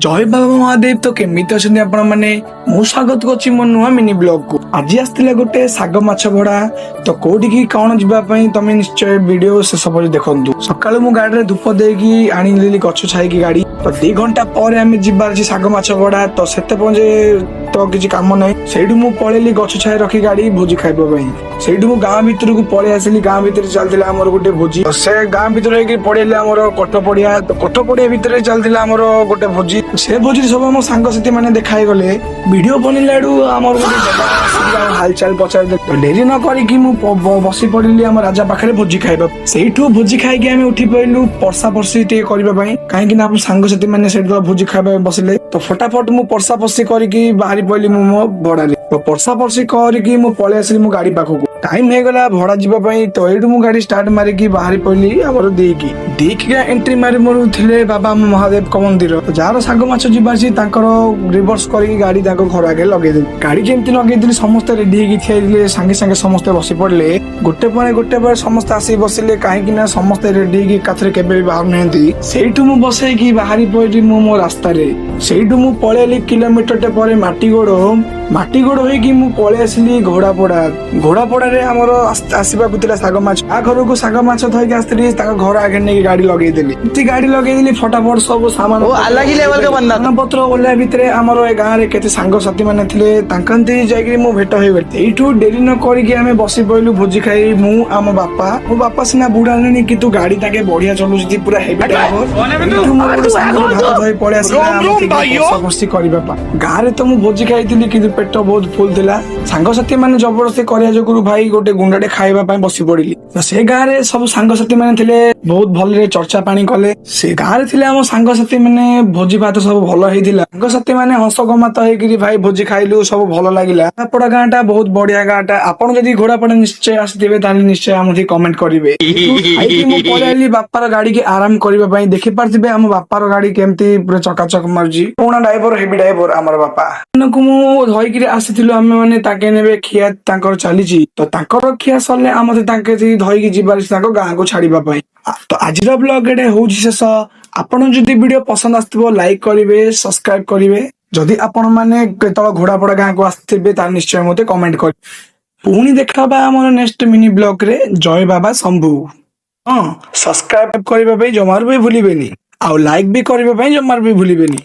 जय बाबा महादेव तो केमिति अछंती आपण माने मु स्वागत करछि मो नुआ मिनी ब्लॉग को। आज आस्तिला गोटे साग माछ भड़ा तो कोठी की कौन जीवा पई तमे निश्चय वीडियो से सब देखंतु। सकाळ मु गाडी रे धूप देकी आनी लेली गछ छाई की गाड़ी तो 2 घंटा पर आमे जिबार छी साग माछ भड़ा तो सेते पजे तो किछि काम नै सेडु मु पळेली गछ छाई रखी गाड़ी भोजी खाइबो पई। सेडु मु गां भीतर को पळे आसली गां भीतर चलतिला हमर गोटे भोजी से गां भीतर के पळेले हमर कोठ पड़िया तो कोठ पड़िया भीतर चलतिला हमर गोटे भोजी से भोजी सब हम सांग साथी माने देखाई गले वीडियो बनिलाडू हमर गोटे हालचाल पचार डेरी न करी कि मु बसी पड़िली हम राजा पाखरे भोजी खाइबा सेठू भोजी खाई के हम उठी पइलु परसा परसी टे करबा पई काहे कि ना हम सांग साथी माने सेठ भोजी खाइबा बसिले तो फटाफट मु परसा परसी करी कि बाहरी पइली मु मो भड़ाले तो परसा परसी करी कि मु पळे आसली मु गाड़ी पाखो टाइम हे गला भड़ा जीवा पई तो एडू मु गाड़ी स्टार्ट मारी कि बाहरी पइली हमर देकी के एंट्री मारी मोर थिले बाबा महादेव का मंदिर तो जार साग माछ जीवा छी तांकर रिवर्स करी गाड़ी तांको घर आगे लगे दे गाड़ी जेमति लगे दिली समस्त रेडी हे कि थिले संगे संगे समस्त बसी पड़ले गोटे पर समस्त आसी बसिले काहे कि ना समस्त रेडी कि काथरे केबे भी बाहर नहंती सेठू मु बसे कि बाहरी पइली मो रास्ता रे सेठू मु पळेली किलोमीटर टे परे माटी गोड़ होई कि मु पळे आसली घोड़ापड़ा रे हमर आसीबा कुतिला साग माछ आ घर को साग माछ थई के आस्त्री ताका घर आगे नै गाड़ी लगे देली इति गाड़ी लगे देली फटाफट सब सामान ओ अलग ही लेवल का बंदा पत्र ओला भितरे हमर ए गां रे केते सांग साथी माने थिले तांकंती जाईकरी मु भेट होई गली एठू डेरी न करी कि हमें बसी पइलु भोजी खाई मु आम बापा सिना बुढ़ा नहीं कि तू गाड़ी ताके बढ़िया चलुछि पूरा हेवी ड्राइवर एठू मो सांग भात धई पळे आसीला बसी करबा पा गां रे तो मु भोजी खाइतिली कि पेट बहुत फुल थिला सांग साथी माने जबरदस्ती करिया जोगुरु भाई गोटे गुंडाटे खाइबा पई बसी पड़िली तो से गां रे सब सांग साथी माने थिले बहुत भले चर्चा पानी कले से गां रे थिले हम सांग साथी माने भोजी भात सब भलो हेतिला सांग साथी माने हंस गमात हेकरी भाई भोजी खाइलु सब भलो लागिला घोड़ापड़ा गांटा बहुत बढ़िया गांटा आपण जदी घोड़ापड़ा निश्चय आसीथिबे ताले निश्चय हमथि कमेंट करिवे आइकी मु पळेली बापार गाड़ी के आराम करबा पई देखि पारथिबे हम बापार गाड़ी केमती पूरा चकाचक मारजी पुणा ड्राइवर हेवी ड्राइवर हमर बापा नकु मु धइकरी आसीथिलु हम माने ताके नेबे खिया तांकर चलीजी तो तांकर खिया सरले हमते ताके धइकी जिबार ताको गां को छाड़ीबा पई तो आजिर ब्लॉग एडे होउछि शेष आपण जदी वीडियो पसंद आस्तबो लाइक करिवे सब्सक्राइब करिवे जदि आपण माने केतळ घोड़ापड़ा गां को आस्थिबे ता निश्चय मते कमेंट कर पुणी देखाबा हमर नेक्स्ट मिनी ब्लॉग रे जय बाबा शंभू हां सब्सक्राइब करबा पई जमार भी भूलिबेनी आ लाइक भी करबा पई जमार भी भूलिबेनी।